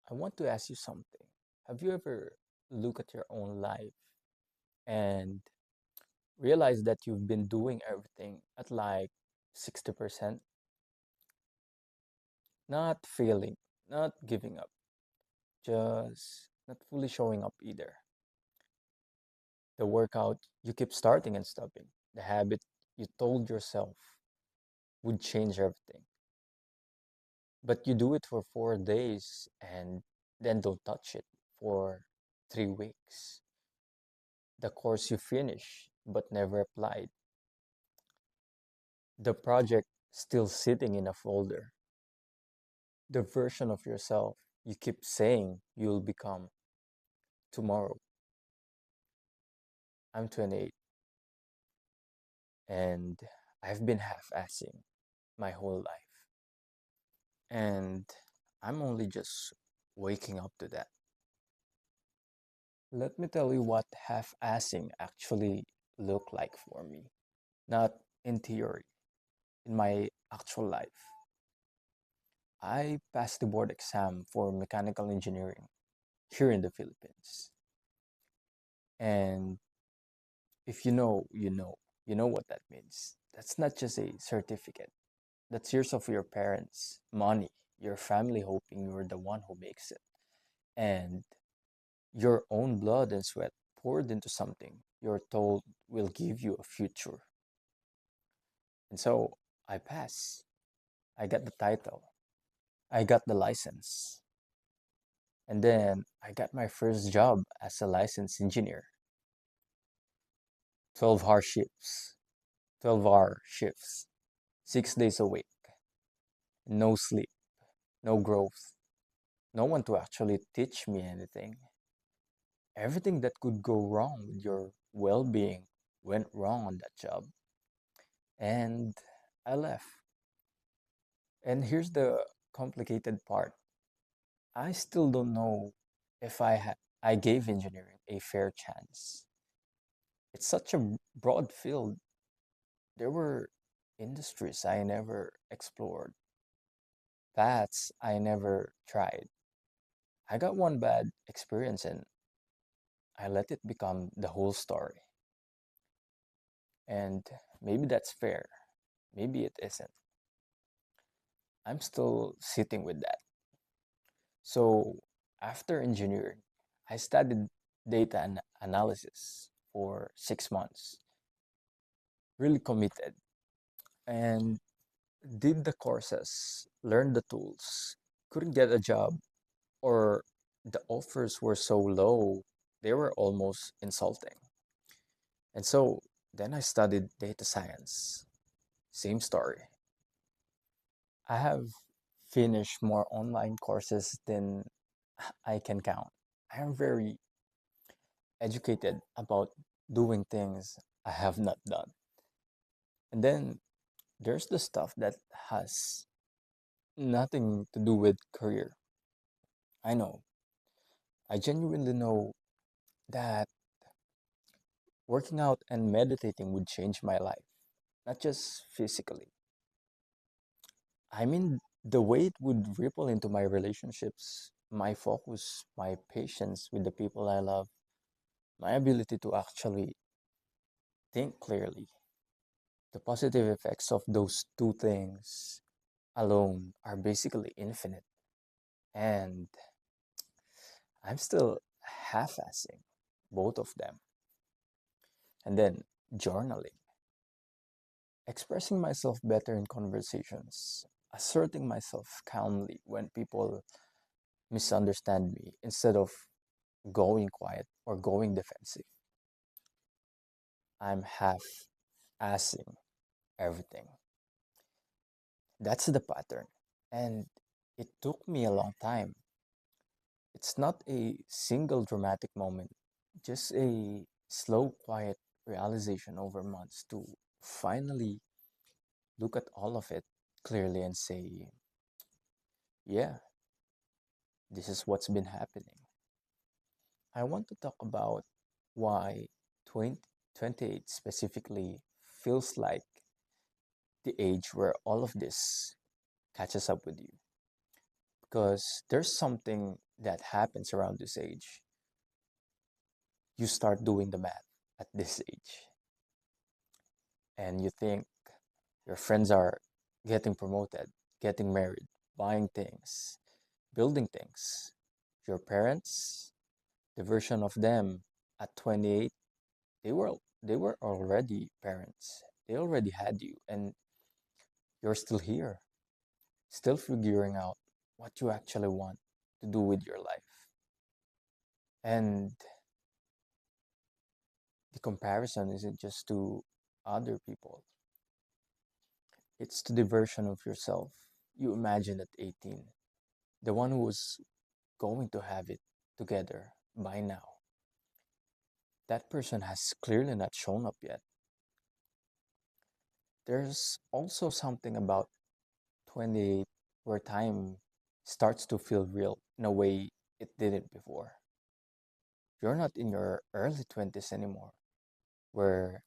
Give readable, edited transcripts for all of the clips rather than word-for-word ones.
I want to ask you something. Have you ever looked at your own life and realized that you've been doing everything at like 60%? Not failing, not giving up, just not fully showing up either. The workout you keep starting and stopping, the habit you told yourself would change everything. But you do it for 4 days and then don't touch it for 3 weeks. The course you finish but never applied. The project still sitting in a folder. The version of yourself you keep saying you'll become tomorrow. I'm 28 and I've been half-assing my whole life. And I'm only just waking up to that. Let me tell you what half-assing actually looked like for me. Not in theory, in my actual life. I passed the board exam for mechanical engineering here in the Philippines. And if you know, you know what that means. That's not just a certificate. That's years of your parents' money, your family hoping you're the one who makes it, and your own blood and sweat poured into something you're told will give you a future. And so I passed. I got the title. I got the license. And then I got my first job as a licensed engineer. 12-hour shifts, 12-hour shifts, 6 days a week, no sleep, no growth, no one to actually teach me anything. Everything that could go wrong with your well being went wrong on that job. And I left. And here's the complicated part. I still don't know if I gave engineering a fair chance. It's such a broad field. There were industries I never explored, paths I never tried. I got one bad experience and I let it become the whole story. And maybe that's fair. Maybe it isn't. I'm still sitting with that. So after engineering, I studied data analysis for 6 months, really committed, and did the courses, learned the tools, couldn't get a job, or the offers were so low, they were almost insulting. And so then I studied data science. Same story. I have finished more online courses than I can count. I am very educated about doing things I have not done. And then there's the stuff that has nothing to do with career. I know. I genuinely know that working out and meditating would change my life, not just physically. I mean, the way it would ripple into my relationships, my focus, my patience with the people I love, my ability to actually think clearly. The positive effects of those two things alone are basically infinite. And I'm still half-assing both of them. And then journaling, expressing myself better in conversations, asserting myself calmly when people misunderstand me instead of going quiet or going defensive. I'm half-assing everything. That's the pattern. And it took me a long time. It's not a single dramatic moment, just a slow, quiet realization over months to finally look at all of it clearly and say, yeah, this is what's been happening. I want to talk about why 20, 28 specifically feels like the age where all of this catches up with you. Because there's something that happens around this age, you start doing the math at this age and you think your friends are getting promoted, getting married, buying things, building things. Your parents, the version of them at 28, they were already parents. They already had you and you're still here, still figuring out what you actually want to do with your life. And the comparison isn't just to other people, it's to the version of yourself you imagined at 18, the one who was going to have it together by now. That person has clearly not shown up yet. There's also something about 28 where time starts to feel real in a way it didn't before. You're not in your early 20s anymore, where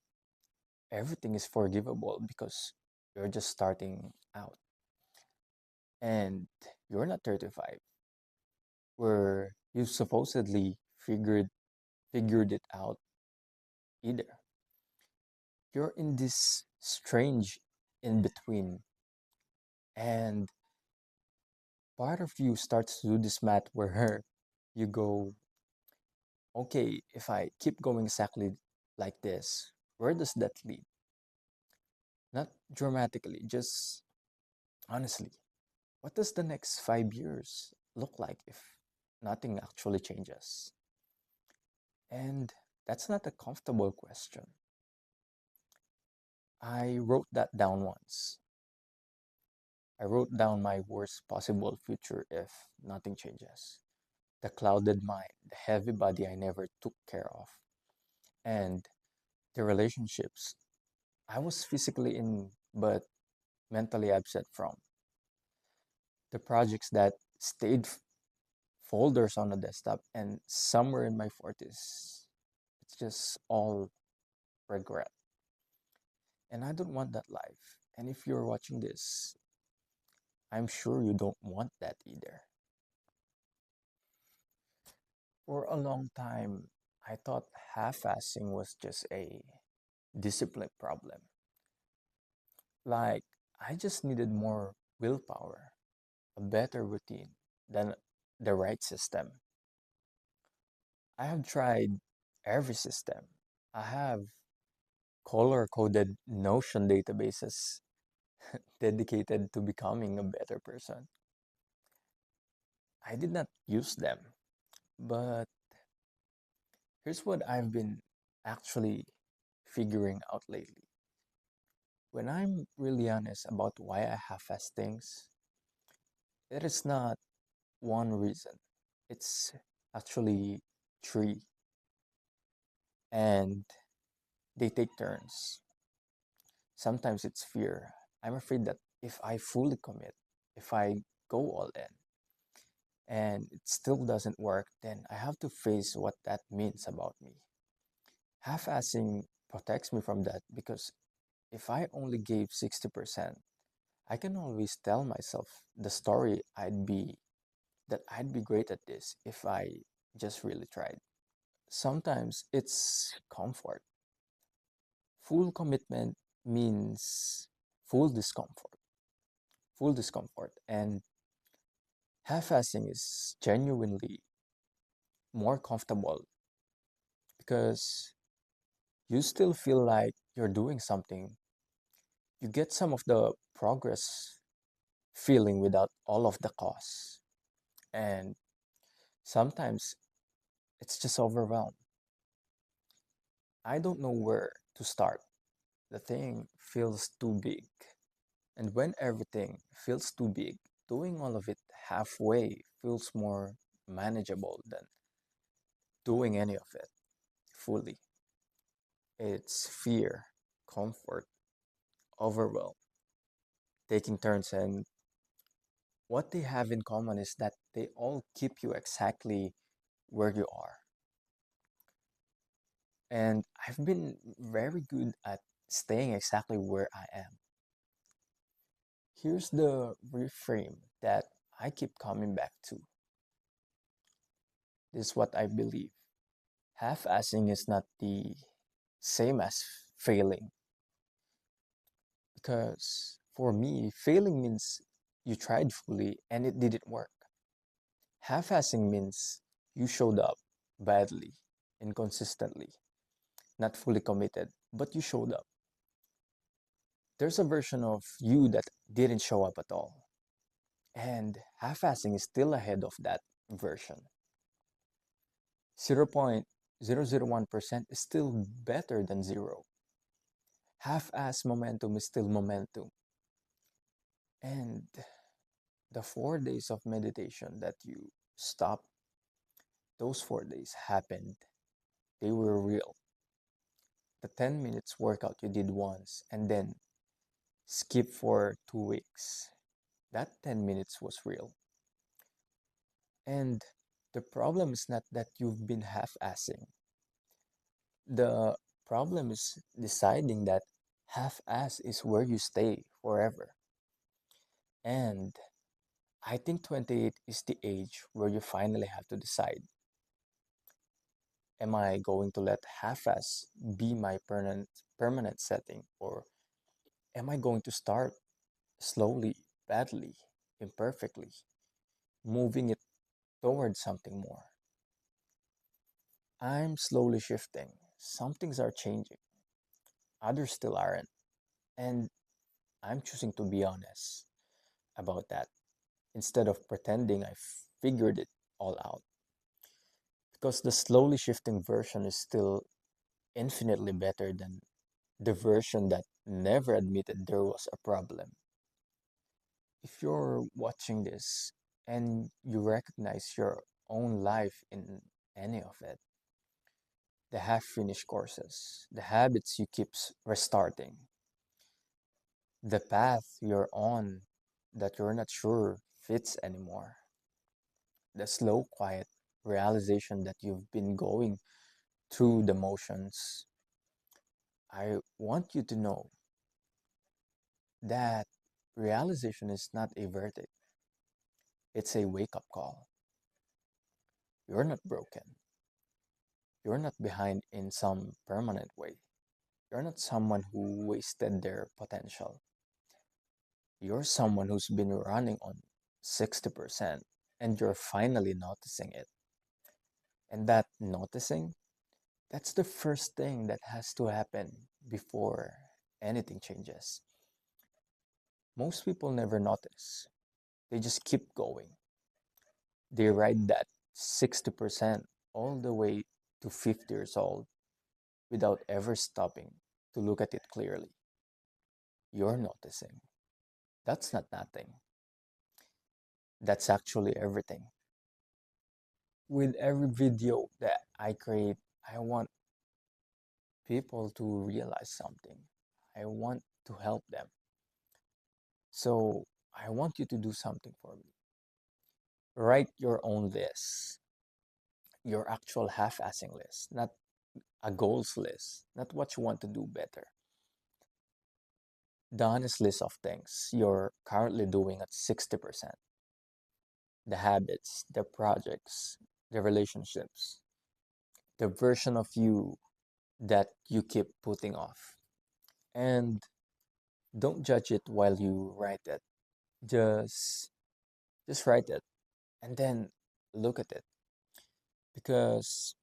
everything is forgivable because you're just starting out. And you're not 35, where you've supposedly figured it out either. You're in this strange in between, and part of you starts to do this math where you go, okay, if I keep going exactly like this, where does that lead? Not dramatically, just honestly. What does the next 5 years look like if nothing actually changes? And that's not a comfortable question. I wrote that down once. I wrote down my worst possible future if nothing changes. The clouded mind, the heavy body I never took care of, and the relationships I was physically in but mentally absent from. The projects that stayed folders on the desktop, and somewhere in my 40s, it's just all regret. And I don't want that life. And if you're watching this, I'm sure you don't want that either. For a long time, I thought half-assing was just a discipline problem. Like, I just needed more willpower, a better routine than the right system. I have tried every system. I have color-coded Notion databases dedicated to becoming a better person. I did not use them, but here's what I've been actually figuring out lately. When I'm really honest about why I half-ass things, it is not one reason. It's actually three, and they take turns. Sometimes it's fear. I'm afraid that if I fully commit, if I go all in, and it still doesn't work, then I have to face what that means about me. Half-assing protects me from that because if I only gave 60%, I can always tell myself the story I'd be great at this if I just really tried. Sometimes it's comfort. Full commitment means full discomfort. Full discomfort. And half-assing is genuinely more comfortable because you still feel like you're doing something. You get some of the progress feeling without all of the costs. And sometimes it's just overwhelmed. I don't know where to start. The thing feels too big. And when everything feels too big, doing all of it halfway feels more manageable than doing any of it fully. It's fear, comfort, overwhelm, taking turns, and what they have in common is that they all keep you exactly where you are. And I've been very good at staying exactly where I am. Here's the reframe that I keep coming back to. This is what I believe. Half-assing is not the same as failing, because for me, failing means you tried fully and it didn't work. Half-assing means you showed up badly, inconsistently, not fully committed, but you showed up. There's a version of you that didn't show up at all, and half-assing is still ahead of that version. 0.001% is still better than zero. Half-ass momentum is still momentum. And the 4 days of meditation that you stopped, those 4 days happened. They were real. The 10 minutes workout you did once and then skip for 2 weeks, that 10 minutes was real. And the problem is not that you've been half-assing. The problem is deciding that half-ass is where you stay forever. And I think 28 is the age where you finally have to decide, am I going to let half-ass be my permanent setting, or am I going to start slowly, badly, imperfectly, moving it towards something more? I'm slowly shifting. Some things are changing, others still aren't. And I'm choosing to be honest about that instead of pretending I figured it all out. Because the slowly shifting version is still infinitely better than the version that never admitted there was a problem. If you're watching this and you recognize your own life in any of it, the half finished courses, the habits you keep restarting, the path you're on that you're not sure fits anymore, the slow, quiet realization that you've been going through the motions, I want you to know that realization is not a verdict, it's a wake up call. You're not broken. You're not behind in some permanent way. You're not someone who wasted their potential. You're someone who's been running on 60% and you're finally noticing it. And that noticing, that's the first thing that has to happen before anything changes. Most people never notice. They just keep going. They ride that 60% all the way to 50 years old without ever stopping to look at it clearly. You're noticing. That's not nothing. That's actually everything. With every video that I create, I want people to realize something. I want to help them. So I want you to do something for me. Write your own list, your actual half-assing list, not a goals list, not what you want to do better. The honest list of things you're currently doing at 60%. The habits, the projects, the relationships, the version of you that you keep putting off. And don't judge it while you write it. Just just write it and then look at it. Because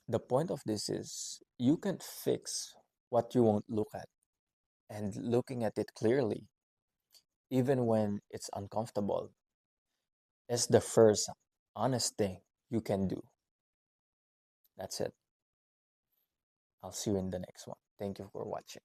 the point of this is you can fix what you won't look at. And looking at it clearly, even when it's uncomfortable, is the first honest thing you can do. That's it. I'll see you in the next one. Thank you for watching.